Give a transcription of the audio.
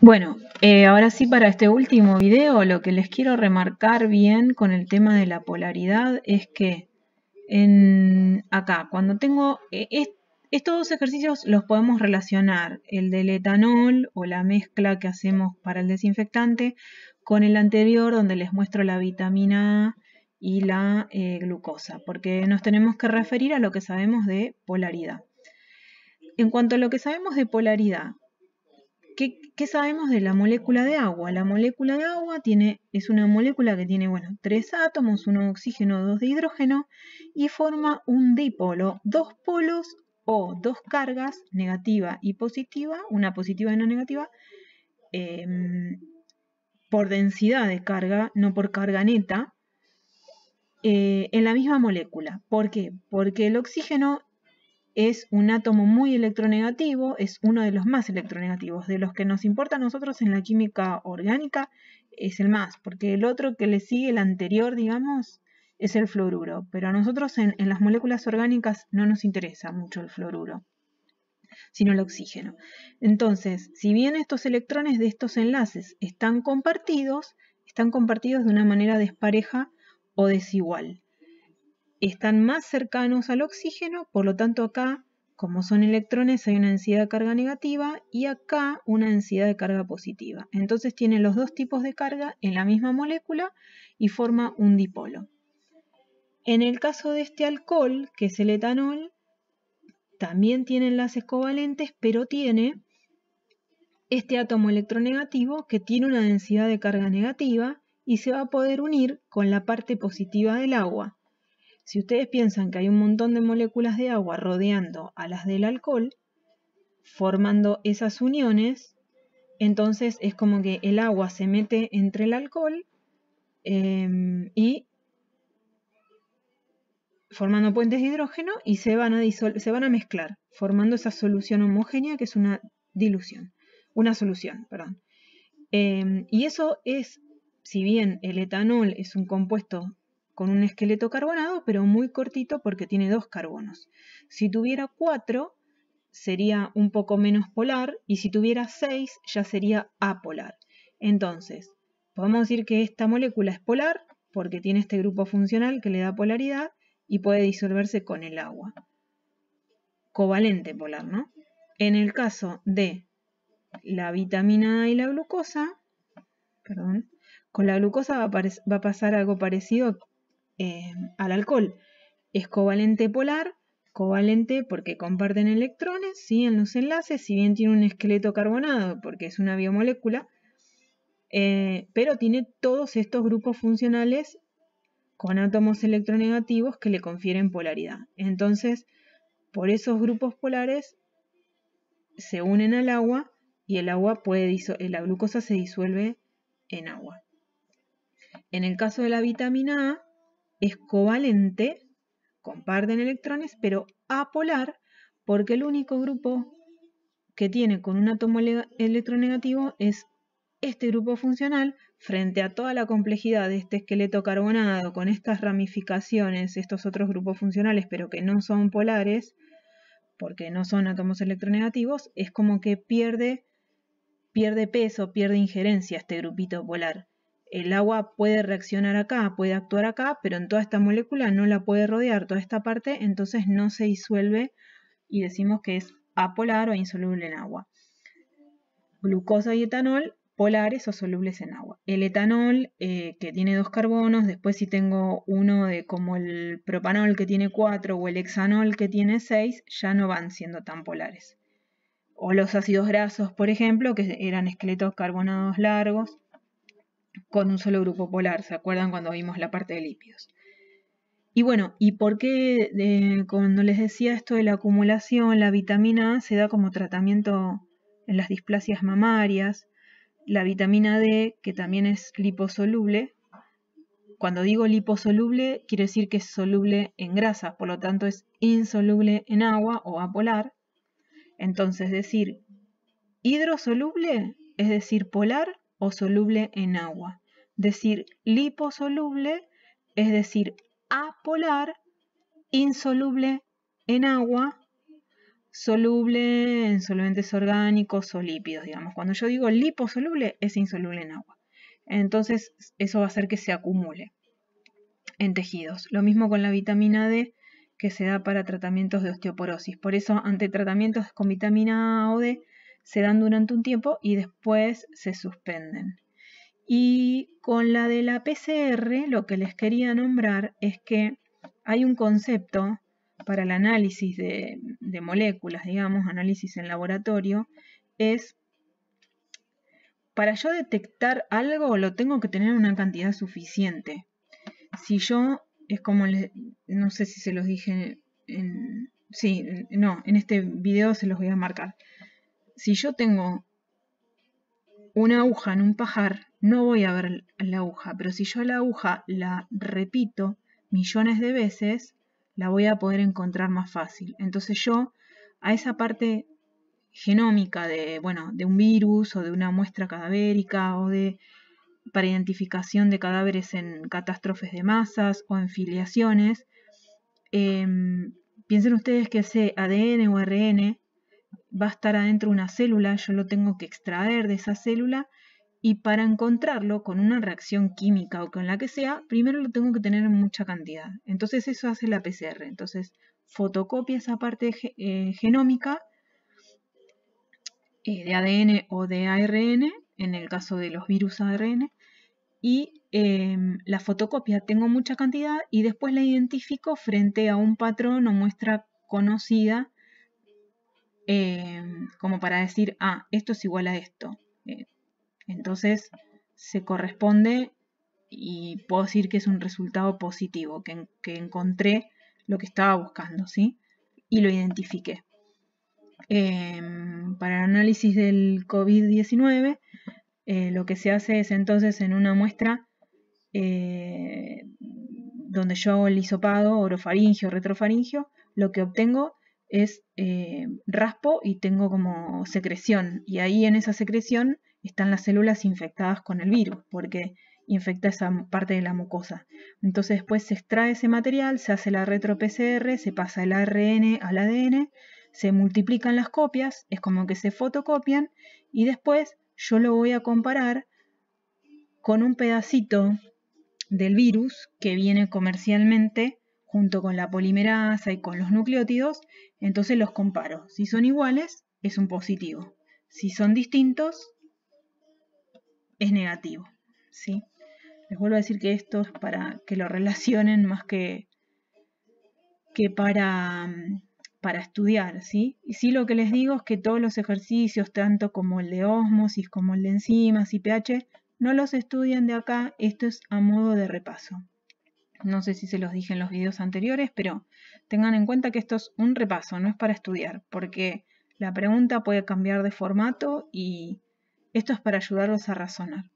Bueno, ahora sí, para este último video lo que les quiero remarcar bien con el tema de la polaridad es que acá, cuando tengo estos dos ejercicios los podemos relacionar, el del etanol o la mezcla que hacemos para el desinfectante, con el anterior donde les muestro la vitamina A y la glucosa, porque nos tenemos que referir a lo que sabemos de polaridad. En cuanto a lo que sabemos de polaridad, ¿qué sabemos de la molécula de agua? La molécula de agua es una molécula que tiene, bueno, 3 átomos, uno de oxígeno, 2 de hidrógeno, y forma un dipolo, 2 polos o 2 cargas, negativa y positiva, una positiva y una negativa, por densidad de carga, no por carga neta, en la misma molécula. ¿Por qué? Porque el oxígeno es un átomo muy electronegativo, es uno de los más electronegativos. De los que nos importa a nosotros en la química orgánica es el más, porque el otro que le sigue, el anterior, digamos, es el fluoruro. Pero a nosotros en las moléculas orgánicas no nos interesa mucho el fluoruro, sino el oxígeno. Entonces, si bien estos electrones de estos enlaces están compartidos de una manera despareja o desigual. Están más cercanos al oxígeno, por lo tanto acá, como son electrones, hay una densidad de carga negativa y acá una densidad de carga positiva. Entonces tienen los dos tipos de carga en la misma molécula y forma un dipolo. En el caso de este alcohol, que es el etanol, también tiene enlaces covalentes, pero tiene este átomo electronegativo que tiene una densidad de carga negativa y se va a poder unir con la parte positiva del agua. Si ustedes piensan que hay un montón de moléculas de agua rodeando a las del alcohol, formando esas uniones, entonces es como que el agua se mete entre el alcohol y formando puentes de hidrógeno y se van a mezclar, formando esa solución homogénea que es una solución. Y eso es, si bien el etanol es un compuesto con un esqueleto carbonado, pero muy cortito porque tiene 2 carbonos. Si tuviera 4, sería un poco menos polar, y si tuviera 6, ya sería apolar. Entonces, podemos decir que esta molécula es polar porque tiene este grupo funcional que le da polaridad y puede disolverse con el agua. Covalente polar, ¿no? En el caso de la vitamina A y la glucosa, con la glucosa va a pasar algo parecido al alcohol. Es covalente polar, covalente porque comparten electrones, ¿sí? En los enlaces, si bien tiene un esqueleto carbonado porque es una biomolécula, pero tiene todos estos grupos funcionales con átomos electronegativos que le confieren polaridad. Entonces, por esos grupos polares se unen al agua y la glucosa se disuelve en agua. En el caso de la vitamina A, es covalente, comparten electrones, pero apolar, porque el único grupo que tiene con un átomo electronegativo es este grupo funcional, frente a toda la complejidad de este esqueleto carbonado, con estas ramificaciones, estos otros grupos funcionales, pero que no son polares, porque no son átomos electronegativos, es como que pierde peso, pierde injerencia este grupito polar. El agua puede reaccionar acá, puede actuar acá, pero en toda esta molécula no la puede rodear toda esta parte, entonces no se disuelve y decimos que es apolar o insoluble en agua. Glucosa y etanol, polares o solubles en agua. El etanol, que tiene 2 carbonos, después si tengo uno de como el propanol que tiene 4 o el hexanol que tiene 6, ya no van siendo tan polares. O los ácidos grasos, por ejemplo, que eran esqueletos carbonados largos con un solo grupo polar. ¿Se acuerdan cuando vimos la parte de lípidos? Y bueno, ¿y por qué cuando les decía esto de la acumulación, la vitamina A se da como tratamiento en las displasias mamarias? La vitamina D, que también es liposoluble. Cuando digo liposoluble, quiere decir que es soluble en grasa, por lo tanto es insoluble en agua o apolar. Entonces, decir hidrosoluble es decir polar o soluble en agua. Decir liposoluble es decir apolar, insoluble en agua, soluble en solventes orgánicos o lípidos, digamos. Cuando yo digo liposoluble, es insoluble en agua. Entonces, eso va a hacer que se acumule en tejidos. Lo mismo con la vitamina D, que se da para tratamientos de osteoporosis. Por eso, ante tratamientos con vitamina A o D, se dan durante un tiempo y después se suspenden. Y con la de la PCR, lo que les quería nombrar es que hay un concepto para el análisis de moléculas, digamos, análisis en laboratorio, es para yo detectar algo lo tengo que tener una cantidad suficiente. Si yo, es como, no sé si se los dije en este video se los voy a marcar. Si yo tengo una aguja en un pajar, no voy a ver la aguja, pero si yo la aguja la repito millones de veces, la voy a poder encontrar más fácil. Entonces yo a esa parte genómica de un virus o de una muestra cadavérica o para identificación de cadáveres en catástrofes de masas o en filiaciones, piensen ustedes que ese ADN o ARN va a estar adentro de una célula, yo lo tengo que extraer de esa célula y para encontrarlo con una reacción química o con la que sea, primero lo tengo que tener en mucha cantidad. Entonces eso hace la PCR. Entonces fotocopia esa parte genómica de ADN o de ARN, en el caso de los virus ARN, y la fotocopia tengo mucha cantidad y después la identifico frente a un patrón o muestra conocida como para decir, esto es igual a esto. Entonces se corresponde y puedo decir que es un resultado positivo, que encontré lo que estaba buscando, ¿sí? Y lo identifiqué. Para el análisis del COVID-19, lo que se hace es entonces en una muestra donde yo hago el hisopado orofaringio, retrofaringio, lo que obtengo es raspo y tengo como secreción. Y ahí en esa secreción están las células infectadas con el virus, porque infecta esa parte de la mucosa. Entonces después se extrae ese material, se hace la retro-PCR, se pasa el ARN al ADN, se multiplican las copias, es como que se fotocopian y después yo lo voy a comparar con un pedacito del virus que viene comercialmente junto con la polimerasa y con los nucleótidos, entonces los comparo. Si son iguales, es un positivo. Si son distintos, es negativo. ¿Sí? Les vuelvo a decir que esto es para que lo relacionen más que para estudiar, ¿sí? Y sí, lo que les digo es que todos los ejercicios, tanto como el de ósmosis como el de enzimas y pH, no los estudien de acá, esto es a modo de repaso. No sé si se los dije en los videos anteriores, pero tengan en cuenta que esto es un repaso, no es para estudiar, porque la pregunta puede cambiar de formato y esto es para ayudarlos a razonar.